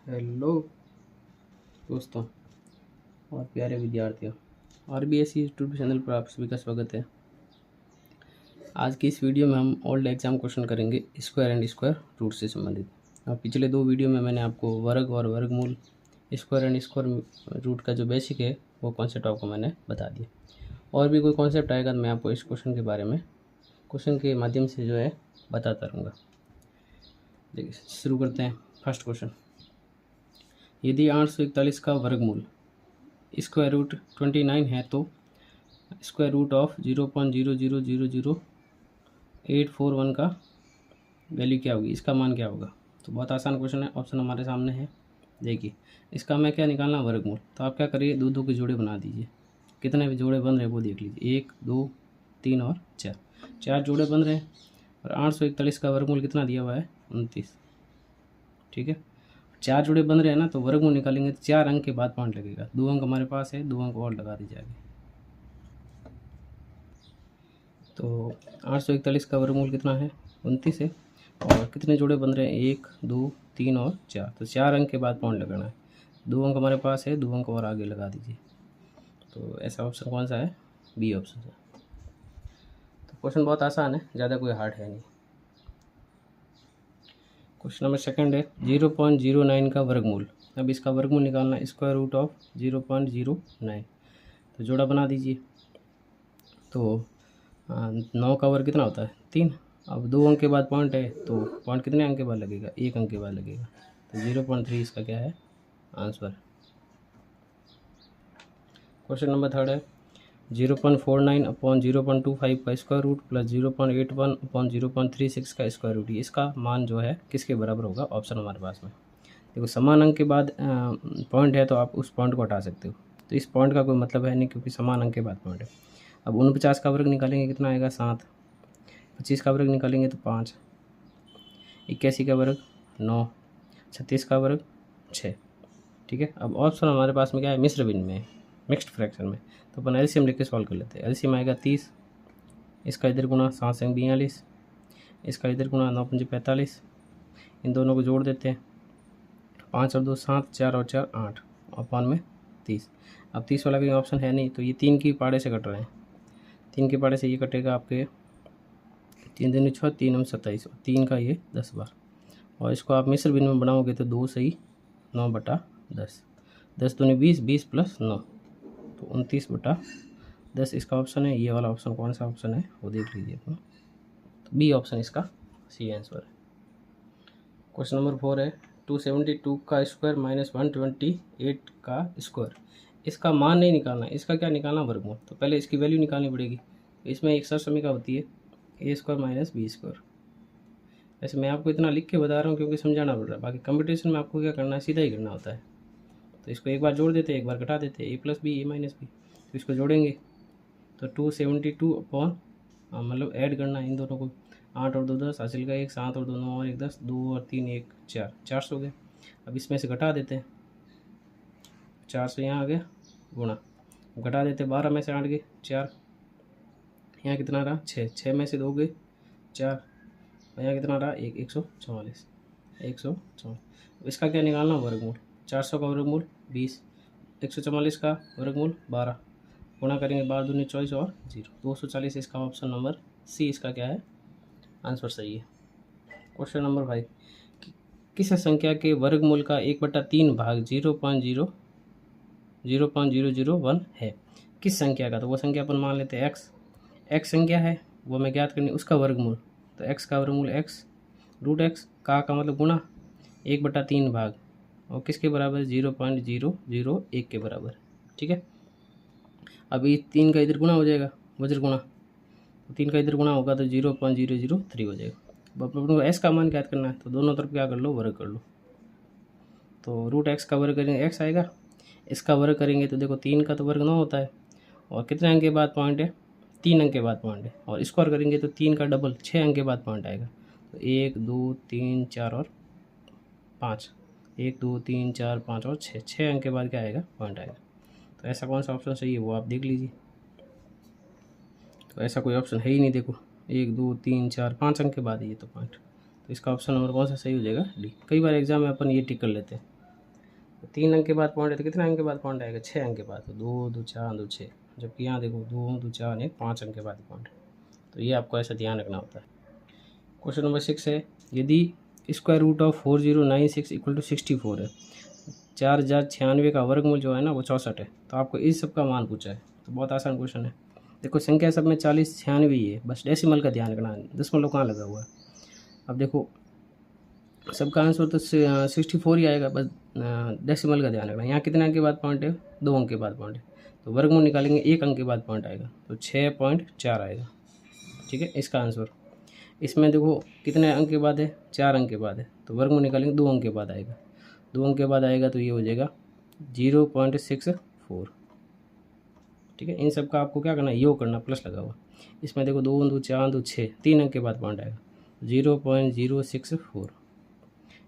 Hello दोस्तों और प्यारे विद्यार्थियों, RBSE यूट्यूब चैनल पर आप सभी का स्वागत है। आज की इस वीडियो में हम ओल्ड एग्जाम क्वेश्चन करेंगे स्क्वायर एंड स्क्वायर रूट से संबंधित। और पिछले दो वीडियो में मैंने आपको वर्ग और वर्गमूल, स्क्वायर एंड स्क्वायर रूट का जो बेसिक है वो कॉन्सेप्ट आपको मैंने बता दिया। और भी कोई कॉन्सेप्ट आएगा तो मैं आपको इस क्वेश्चन के बारे में क्वेश्चन के माध्यम से जो है बताता रहूँगा। देखिए शुरू करते हैं। फर्स्ट क्वेश्चन, यदि 841 का वर्गमूल स्क्वायर रूट 29 है तो स्क्वायर रूट ऑफ 0.0000841 का वैल्यू क्या होगी, इसका मान क्या होगा। तो बहुत आसान क्वेश्चन है, ऑप्शन हमारे सामने है। देखिए इसका मैं क्या निकालना, वर्गमूल। तो आप क्या करिए, दो दो के जोड़े बना दीजिए। कितने भी जोड़े बन रहे हैं वो देख लीजिए, 1 2 3 और 4, 4 जोड़े बन रहे हैं। और 841 का वर्गमूल कितना दिया हुआ है, 29। ठीक है, 4 जोड़े बन रहे हैं ना, तो वर्गमूल निकालेंगे तो 4 अंक के बाद पॉइंट लगेगा। 2 अंक हमारे पास है, 2 अंक और लगा दी जाएगी। तो 841 का वर्गमूल कितना है, 29 है। और कितने जोड़े बन रहे हैं, 1 2 3 और 4, तो 4 अंक के बाद पॉइंट लगाना है। 2 अंक हमारे पास है, 2 अंक और आगे लगा दीजिए। तो ऐसा ऑप्शन कौन सा है, बी ऑप्शन है। तो क्वेश्चन बहुत आसान है, ज़्यादा कोई हार्ड है नहीं। क्वेश्चन नंबर सेकंड है, 0.09 का वर्गमूल। अब इसका वर्गमूल निकालना, स्क्वायर रूट ऑफ 0.09। तो जोड़ा बना दीजिए। तो 9 का वर्ग कितना होता है, 3। अब 2 अंक के बाद पॉइंट है, तो पॉइंट कितने अंक के बाद लगेगा, 1 अंक के बाद लगेगा। तो 0.3 इसका क्या है, आंसर। क्वेश्चन नंबर थर्ड है, 0.49 अपॉन 0.25 का स्क्वायर रूट प्लस 0.81 अपॉन 0.36 का स्क्वायर रूट। इसका मान जो है किसके बराबर होगा, ऑप्शन हमारे पास में। देखो समान अंक के बाद पॉइंट है तो आप उस पॉइंट को हटा सकते हो। तो इस पॉइंट का कोई मतलब है नहीं, क्योंकि समान अंक के बाद पॉइंट है। अब 49 का वर्ग निकालेंगे कितना आएगा, 7। 25 का वर्ग निकालेंगे तो 5। 81 का वर्ग 9। 36 का वर्ग 6। ठीक है, अब ऑप्शन हमारे पास में क्या है, मिश्र भिन्न में है, मिक्स्ड फ्रैक्शन में। तो अपन एलसीएम लेके सॉल्व कर लेते हैं। एलसीएम आएगा 30, इसका इधर गुना 7 से 42, इसका इधर गुना 9 पंजे 45। इन दोनों को जोड़ देते हैं, 5 और 2 7, 4 और 4 8, अपॉन में 30। अब 30 वाला कोई ऑप्शन है नहीं, तो ये 3 की पाड़े से कट रहे हैं। 3 के पाड़े से ये कटेगा आपके 3 दूनी 6, 3 और 27, 3 का ये 10 बार। और इसको आप मिश्र भिन्न में बनाओगे तो 2 सही 9/10, 10 दूनी 20, 20 प्लस 9 तो 29/10 इसका ऑप्शन है। ये वाला ऑप्शन कौन सा ऑप्शन है वो देख लीजिए अपना, तो बी ऑप्शन इसका सी आंसर है। क्वेश्चन नंबर 4 है, 272 का स्क्वायर माइनस 128 का स्क्वायर। इसका मान नहीं निकालना, इसका क्या निकालना, वर्गमूल। तो पहले इसकी वैल्यू निकालनी पड़ेगी। तो इसमें एक सरसमीका होती है, ए स्क्वायर माइनस बी स्क्वायर। ऐसे मैं आपको इतना लिख के बता रहा हूँ क्योंकि समझाना पड़ रहा है, बाकी कंपटीशन में आपको क्या करना है, सीधा ही करना होता है। तो इसको एक बार जोड़ देते हैं, एक बार घटा देते हैं, ए प्लस बी ए माइनस बी। तो इसको जोड़ेंगे तो 272 अपॉन, मतलब ऐड करना है इन दोनों को, 8 और 2 10, हासिल का 1, 7 और 2 9 और 1 10, 2 और 3 1 4, 400 हो गए। अब इसमें से घटा देते हैं, 400 यहाँ आ गया गुणा, घटा देते 12 में से 8 गए 4, यहाँ कितना रहा 6, 6 में से 2 गए 4, और यहाँ कितना रहा 1, 144, 144। इसका क्या निकालना, वर्गमूल। 400 का वर्गमूल 20, 144 का वर्गमूल 12, गुणा करेंगे 12 दूनी 24 और 0, 240 इसका ऑप्शन नंबर सी इसका क्या है, आंसर सही है। क्वेश्चन नंबर 5, किस संख्या के वर्गमूल का 1/3 भाग 0.001 है, किस संख्या का। तो वो संख्या अपन मान लेते हैं एक्स, एक्स संख्या है वो हमें ज्ञात करनी, उसका वर्गमूल। तो एक्स का वर्गमूल एक्स रूट एक्स का मतलब गुणा 1/3 भाग, और किसके बराबर, 0.001 के बराबर। ठीक है, अभी 3 का इधर गुणा हो जाएगा, वज्र गुणा, तो 3 का इधर गुणा होगा तो 0.003 हो जाएगा। अब अपन को एस का मान ज्ञात करना है, तो दोनों तरफ क्या कर लो, वर्ग कर लो। तो रूट एक्स का वर्ग करेंगे एक्स आएगा, इसका वर्ग करेंगे तो देखो 3 का तो वर्ग 9 होता है, और कितने अंक के बाद पॉइंट है, 3 अंक के बाद पॉइंट है। और स्क्वायर करेंगे तो 3 का डबल 6 अंक के बाद पॉइंट आएगा। तो 1 2 3 4 और 5, 1 2 3 4 5 और 6, 6 अंक के बाद क्या आएगा, पॉइंट आएगा। तो ऐसा कौन सा ऑप्शन सही है वो आप देख लीजिए। तो ऐसा कोई ऑप्शन है ही नहीं, देखो 1 2 3 4 5 अंक के बाद है ये तो पॉइंट। तो इसका ऑप्शन नंबर कौन सा सही हो जाएगा, डी। कई बार एग्जाम में अपन ये टिक कर लेते हैं, 3 अंक के बाद पॉइंट है तो कितने अंक के बाद पॉइंट आएगा? 6 अंक के बाद। तो 2 2 4 2 6, जबकि यहाँ देखो 2 2 4 1 5 अंक के बाद पॉइंट है। तो ये आपको ऐसा ध्यान रखना होता है। क्वेश्चन नंबर 6 है, यदि square root of 4096 equal to 64 है, 4096 का वर्गमूल जो है ना वो 64 है, तो आपको इस सब का मान पूछा है। तो बहुत आसान क्वेश्चन है। देखो संख्या सब में 40 96 ही है, बस डेसिमल का ध्यान रखना है, दशमलव कहाँ लगा हुआ है। अब देखो सबका आंसर तो 64 ही आएगा, बस डेसिमल का ध्यान रखना। यहाँ कितने अंक के बाद पॉइंट है? 2 अंक के बाद पॉइंट है। तो वर्गमूल निकालेंगे 1 अंक के बाद पॉइंट आएगा, तो 6.4 आएगा। ठीक है, इसका आंसर। इसमें देखो कितने अंक के बाद है? 4 अंक के बाद है, तो वर्गमूल निकालेंगे 2 अंक के बाद आएगा। 2 अंक के बाद आएगा तो ये हो जाएगा 0.64। ठीक है, इन सब का आपको क्या करना है? योग करना, प्लस लगा हुआ। इसमें देखो 2 2 4 2 6, 3 अंक के बाद पॉइंट आएगा 0.064।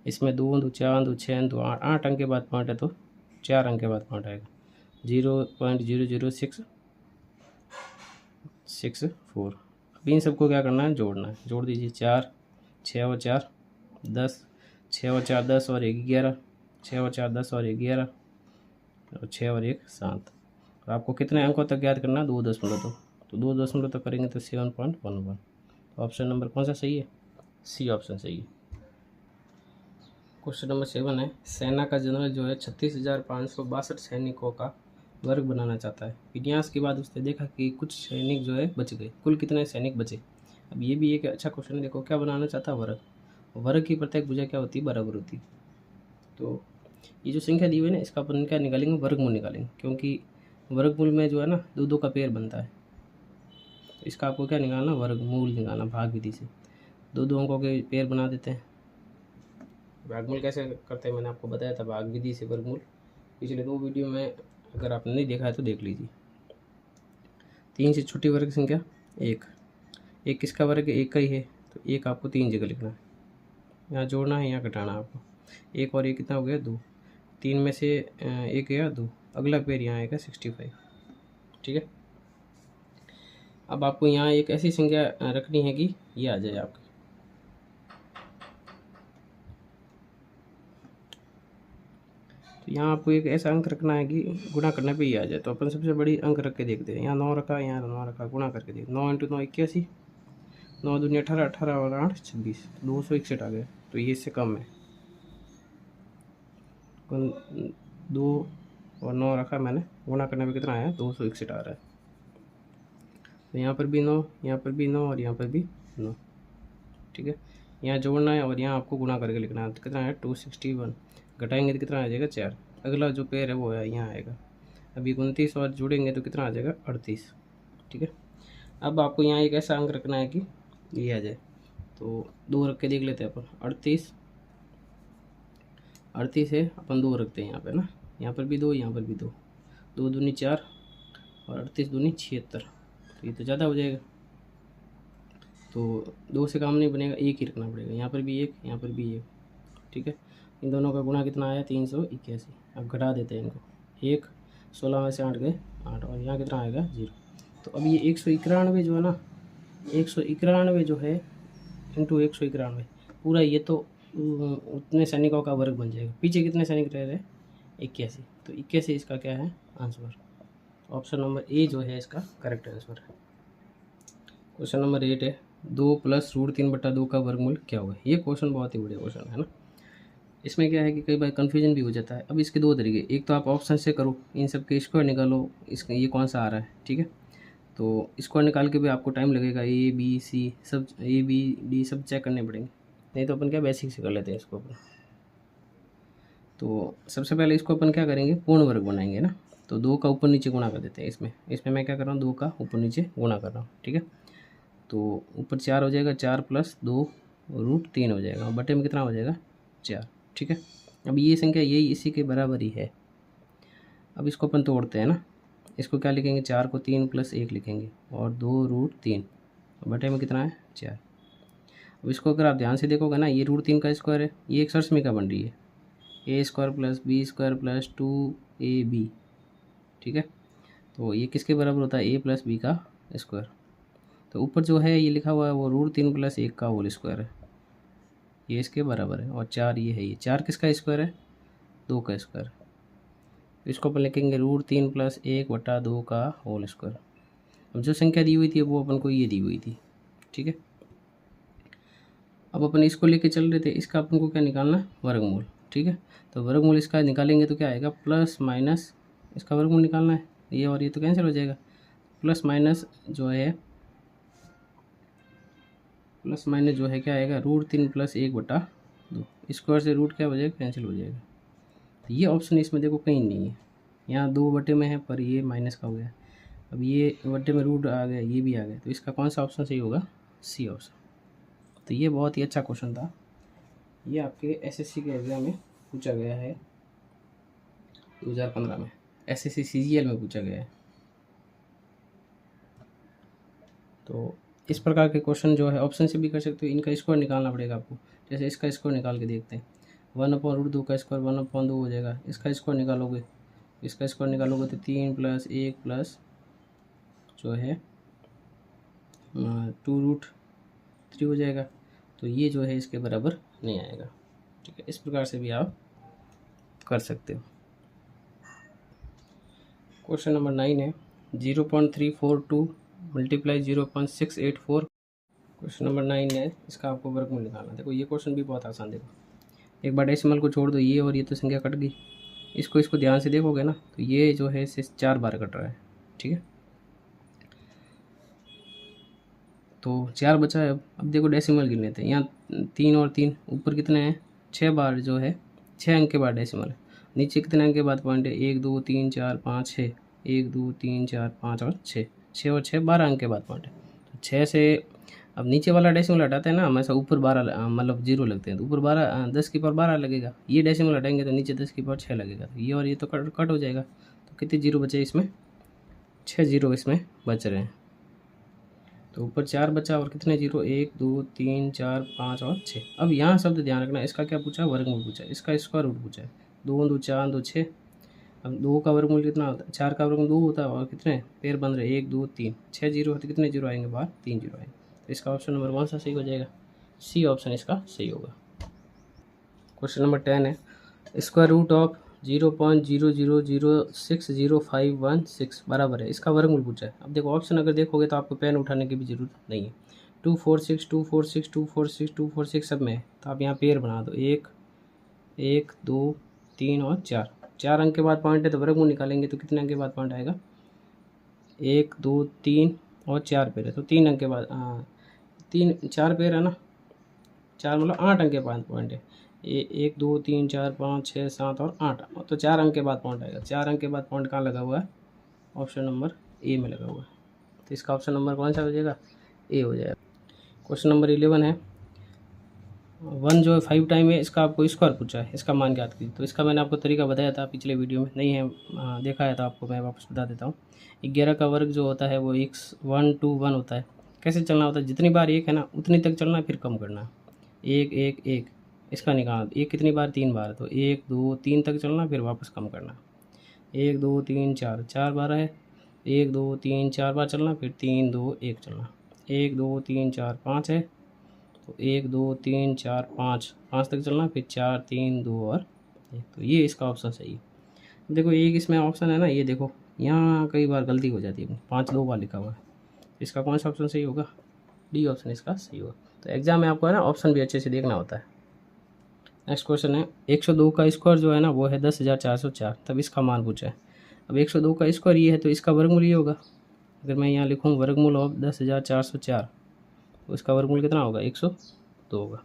इसमें 2 2 4 2 6 2 8, 8 अंक के बाद पॉइंट है तो 4 अंक के बाद पॉइंट आएगा 0.00664। अब इन सबको क्या करना है? जोड़ना है। जोड़ दीजिए। 4 6 और 4 10, 6 और 4 10 और 1 11, 6 और 4 10 और 1 11, और 6 और 1 7। और आपको कितने अंकों तक याद करना है? 2.2। तो 2 तक करेंगे तो 7.11। ऑप्शन नंबर कौन सा सही है? सी ऑप्शन सही है। क्वेश्चन नंबर 7 है, सेना का जनरल जो है 36,562 सैनिकों का वर्ग बनाना चाहता है। विन्यास के बाद उसने देखा कि कुछ सैनिक जो है बच गए। कुल कितने सैनिक बचे? अब ये भी एक अच्छा क्वेश्चन है। देखो क्या बनाना चाहता है? वर्ग। वर्ग की प्रत्येक भुजा क्या होती है? बराबर होती है। तो ये जो संख्या दी हुई है ना, इसका अपन क्या निकालेंगे? वर्गमूल निकालेंगे, क्योंकि वर्गमूल में जो है ना 2 2 का पेयर बनता है। तो इसका आपको क्या निकालना? वर्गमूल निकालना, भाग विधि से 2 2 अंकों के पेयर बना देते हैं। भागमूल कैसे करते हैं मैंने आपको बताया था, भाग विधि से वर्गमूल। पिछले 2 वीडियो में अगर आपने नहीं देखा है तो देख लीजिए। 3 से छोटी वर्ग संख्या 1। 1 किसका वर्ग है? 1 का ही है, तो 1 आपको 3 जगह लिखना है। यहाँ जोड़ना है, यहाँ घटाना है आपको। 1 और 1 कितना हो गया? 2। 3 में से 1 गया 2, अगला पेयर यहाँ आएगा 65। ठीक है, अब आपको यहाँ एक ऐसी संख्या रखनी है कि ये आ जाए आपकी। तो यहाँ आपको एक ऐसा अंक रखना है कि गुणा करने पे ही आ जाए। तो अपन सबसे बड़ी अंक रख के देखते हैं। यहाँ 9 रखा, यहाँ 9 रखा, गुणा करके देख। 9 × 9 81, 9 दूनी 18, 18 और 8 26, 261 आ गया। तो ये इससे कम है। 2 और 9 रखा मैंने, गुणा करने पे कितना आया? 261 आ रहा है। तो यहाँ पर भी 9, यहाँ पर भी 9 और यहाँ पर भी 9। ठीक है, यहाँ जोड़ना है और यहाँ आपको गुणा करके लिखना है। तो कितना है? 261। घटाएंगे तो कितना आ जाएगा? 4। अगला जो पेयर है वो है यहाँ आएगा। अभी 29 और जोड़ेंगे तो कितना आ जाएगा? 38। ठीक है, अब आपको यहाँ एक ऐसा अंक रखना है कि ये आ जाए। तो 2 रख के देख लेते हैं अपन। 38 है, अपन 2 रखते हैं यहाँ पे ना। यहाँ पर भी 2, यहाँ पर भी 2। 2 दूनी 4 और 38 दूनी 76। तो ये तो ज़्यादा हो जाएगा, तो 2 से काम नहीं बनेगा, 1 ही रखना पड़ेगा। यहाँ पर भी 1, यहाँ पर भी 1। ठीक है, इन दोनों का गुणा कितना आया? 381। अब घटा देते हैं इनको। 1, 16 में से 8 गए 8, और यहाँ कितना आएगा? 0। तो अब ये 191 जो है ना, 191 जो है इंटू 191 पूरा, ये तो उतने सैनिकों का वर्ग बन जाएगा। पीछे कितने सैनिक रह रहे? 81। तो 81 इसका क्या है? आंसर। ऑप्शन नंबर ए जो है इसका करेक्ट आंसर है। क्वेश्चन नंबर 8 है, 2 + √3/2 का वर्गमूल क्या होगा? ये क्वेश्चन बहुत ही बढ़िया क्वेश्चन है ना। इसमें क्या है कि कई बार कन्फ्यूजन भी हो जाता है। अब इसके 2 तरीके, एक तो आप ऑप्शन से करो, इन सब के स्क्वायर निकालो, इसका ये कौन सा आ रहा है। ठीक है, तो स्क्वायर निकाल के भी आपको टाइम लगेगा। ए बी सी सब, ए बी डी सब चेक करने पड़ेंगे। नहीं तो अपन क्या बेसिक से कर लेते हैं इसको अपन। तो सबसे पहले इसको अपन क्या करेंगे? पूर्ण वर्ग बनाएंगे ना। तो 2 का ऊपर नीचे गुणा कर देते हैं। इसमें मैं क्या कर रहा हूँ? 2 का ऊपर नीचे गुणा कर रहा हूँ। ठीक है, तो ऊपर 4 हो जाएगा, 4 + 2 √3 हो जाएगा, और बटे में कितना हो जाएगा? 4। ठीक है, अब ये संख्या यही इसी के बराबर ही है। अब इसको अपन तोड़ते हैं ना। इसको क्या लिखेंगे? 4 को 3 + 1 लिखेंगे, और 2 √3, बटे में कितना है? 4। अब इसको अगर आप ध्यान से देखोगे ना, ये √3 का स्क्वायर है, ये एक सरसमी बन रही है। a² + b² + 2ab। ठीक है, तो ये किसके बराबर होता है? a + b का स्क्वायर। तो ऊपर जो है ये लिखा हुआ है वो √3 + 1 का होल स्क्वायर है, ये इसके बराबर है। और 4 ये है, ये 4 किसका स्क्वायर है? 2 का स्क्वायर। तो इसको अपन लिखेंगे √3 + 1/2 का होल स्क्वायर। अब जो संख्या दी हुई थी वो अपन को ये दी हुई थी, ठीक है। अब अपन इसको लेके चल रहे थे, इसका अपन को क्या निकालना है, वर्गमूल, ठीक है। तो वर्गमूल इसका निकालेंगे तो क्या आएगा, प्लस माइनस इसका वर्गमूल निकालना है, ये और ये तो कैंसिल हो जाएगा, प्लस माइनस जो है क्या आएगा, √3 + 1/2। स्क्वायर से रूट क्या हो जाएगा, कैंसिल हो जाएगा। तो ये ऑप्शन इसमें देखो कहीं नहीं है, यहाँ 2 बटे में है पर ये माइनस का हो गया। अब ये बटे में रूट आ गया, ये भी आ गया, तो इसका कौन सा ऑप्शन सही होगा, सी ऑप्शन। तो ये बहुत ही अच्छा क्वेश्चन था, ये आपके एसएससी के एग्ज़ाम में पूछा गया है 2015 में, एसएससी सीजीएल में पूछा गया है। तो इस प्रकार के क्वेश्चन जो है ऑप्शन से भी कर सकते हो, इनका स्क्वायर निकालना पड़ेगा आपको। जैसे इसका स्क्वायर निकाल के देखते हैं, 1/√2 का स्क्वायर 1/2 हो जाएगा। इसका स्क्वायर निकालोगे तो 3 + 1 प्लस जो है 2√3 हो जाएगा। तो ये जो है इसके बराबर नहीं आएगा, ठीक है। इस प्रकार से भी आप कर सकते हो। क्वेश्चन नंबर 9 है 0.342 × 0.684। क्वेश्चन नंबर 9 है, इसका आपको वर्गमूल निकालना। देखो ये क्वेश्चन भी बहुत आसान, देखो एक बार डेसिमल को छोड़ दो, ये और ये तो संख्या कट गई, इसको ध्यान से देखोगे ना तो ये जो है इसे 4 बार कट रहा है, ठीक है। तो 4 बचा है। अब देखो डेसिमल गिन लेते हैं, यहाँ 3 और 3 ऊपर कितने हैं, 6 बार जो है 6 अंक के बाद डेसिमल है। नीचे कितने अंक के बाद पॉइंट है, 1 2 3 4 5 6, 1 2 3 4 5 और 6, 6 और 6 12 अंक के बाद पॉइंट है। तो 6 से अब नीचे वाला डेसिमल हटाते हैं ना हमेशा, ऊपर 12 मतलब 0 लगते हैं, तो ऊपर 12 10 की पावर 12 लगेगा। ये डेसिमल हटाएंगे तो नीचे 10 की पावर 6 लगेगा। तो ये और ये तो कट हो जाएगा। तो कितने 0 बचे इसमें, 6 0 इसमें बच रहे हैं। तो ऊपर 4 बचा और कितने 0, 1 2 3 4 5 और 6। अब यहाँ शब्द ध्यान रखना, इसका क्या पूछा है, वर्गमूल पूछा है, इसका स्क्वायर रूट पूछा है। 2 2 4 2 6। अब 2 का वर्गमूल कितना होता है, 4 का वर्गमूल 2 होता है, और कितने पेयर बन रहे 1 2 3, 6 0 होते, कितने 0 आएंगे बाहर, 3 0 आएंगे। तो इसका ऑप्शन नंबर कौन सा सही हो जाएगा, सी ऑप्शन इसका सही होगा। क्वेश्चन नंबर 10 है स्क्वायर रूट ऑफ 0.00060516 बराबर है, इसका वर्गमूल पूछा है। अब देखो ऑप्शन अगर देखोगे तो आपको पेन उठाने की भी ज़रूरत नहीं है। 246 246 246 246 सब में है, तो आप यहाँ पेयर बना दो, 1 1 2 3 और 4। 4 अंक के बाद पॉइंट है तो वर्गमूल निकालेंगे तो कितने अंक के बाद पॉइंट आएगा, 1 2 3 और 4 पेयर है, तो 3 अंक के बाद 4 पेयर है ना, 4 मतलब 8 अंक के बाद पॉइंट है। 1 2 3 4 5 6 7 और 8, तो 4 अंक के बाद पॉइंट आएगा। 4 अंक के बाद पॉइंट कहाँ लगा हुआ है, ऑप्शन नंबर ए में लगा हुआ है। तो इसका ऑप्शन नंबर कौन सा हो जाएगा, ए हो जाएगा। क्वेश्चन नंबर 11 है 1 जो है 5 टाइम है, इसका आपको स्क्वायर पूछा है, इसका मान ज्ञात कीजिए। तो इसका मैंने आपको तरीका बताया था पिछले वीडियो में, नहीं है देखा है तो आपको मैं वापस बता देता हूँ। 11 का वर्ग जो होता है वो 1 2 1 होता है। कैसे चलना होता है, जितनी बार 1 है ना उतनी तक चलना है, फिर कम करना, 1 1 1। इसका निकाल 1 कितनी बार, 3 बार, तो 1 2 3 तक चलना, फिर वापस कम करना। 1 2 3 4 4 बार है, 1 2 3 4 बार चलना, फिर 3 2 1 चलना। 1 2 3 4 5 है, तो 1 2 3 4 5 5 तक चलना, फिर 4 3 2 और 1। तो ये इसका ऑप्शन सही है। देखो एक इसमें ऑप्शन है ना, ये देखो यहाँ कई बार गलती हो जाती है, 5 2 बार लिखा हुआ है। इसका कौन सा ऑप्शन सही होगा, डी ऑप्शन इसका सही होगा। तो एग्जाम में आपको है ना ऑप्शन भी अच्छे से देखना होता है। नेक्स्ट क्वेश्चन है 102 का स्क्वायर जो है ना वो है 10,404, तब इसका मान पूछा है। अब 102 का स्क्वायर ये है तो इसका वर्गमूल ये होगा। अगर मैं यहाँ लिखूँ वर्गमूल ऑफ 10,404, तो इसका वर्गमूल कितना होगा, 102 होगा।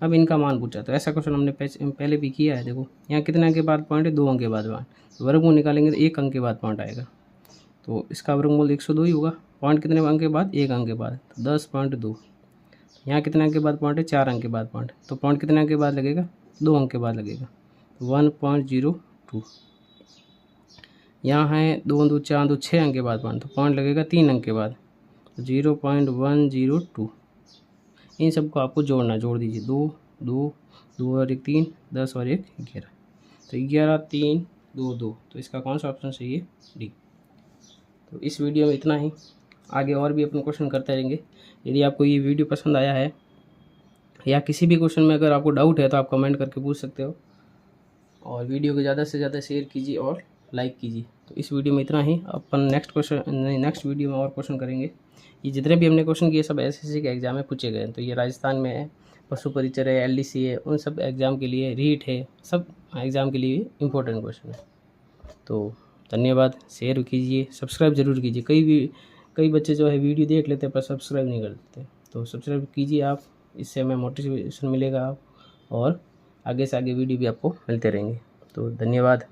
अब इनका मान पूछा, तो ऐसा क्वेश्चन हमने पहले भी किया है। देखो यहाँ कितने अंक के बाद पॉइंट है, 2 अंक के बाद पॉइंट, तो वर्गमूल निकालेंगे तो 1 अंक के बाद पॉइंट आएगा, तो इसका वर्गमूल 102 ही होगा। पॉइंट कितने अंक के बाद, 1 अंक के बाद, तो 10.2। यहाँ कितने अंक के बाद पॉइंट है, 4 अंक के बाद पॉइंट, तो पॉइंट कितने अंक के बाद लगेगा, 2 अंक के बाद लगेगा, 1.02। यहाँ है 2 2 4 2 6 अंक के बाद पॉइंट, तो पॉइंट लगेगा 3 अंक के बाद, 0.102। इन सबको आपको जोड़ना, जोड़ दीजिए, 2 2 2 और 1 3, 10 और 1 11, तो 11 3 2 2। तो इसका कौन सा ऑप्शन सही है, डी। तो इस वीडियो में इतना ही, आगे और भी अपन क्वेश्चन करते रहेंगे। यदि आपको ये वीडियो पसंद आया है या किसी भी क्वेश्चन में अगर आपको डाउट है तो आप कमेंट करके पूछ सकते हो, और वीडियो को ज़्यादा से ज़्यादा शेयर कीजिए और लाइक कीजिए। तो इस वीडियो में इतना ही। अपन नेक्स्ट वीडियो में और क्वेश्चन करेंगे। ये जितने भी हमने क्वेश्चन किए सब एसएससी के एग्जाम में पूछे गए हैं। तो ये राजस्थान में है, पशु परिचर है, एलडीसी है, उन सब एग्ज़ाम के लिए, रीट है, सब एग्ज़ाम के लिए इम्पोर्टेंट क्वेश्चन है। तो धन्यवाद। शेयर कीजिए, सब्सक्राइब जरूर कीजिए। कई बच्चे जो है वीडियो देख लेते हैं पर सब्सक्राइब नहीं करते। तो सब्सक्राइब कीजिए आप, इससे हमें मोटिवेशन मिलेगा और आगे से आगे वीडियो भी आपको मिलते रहेंगे। तो धन्यवाद।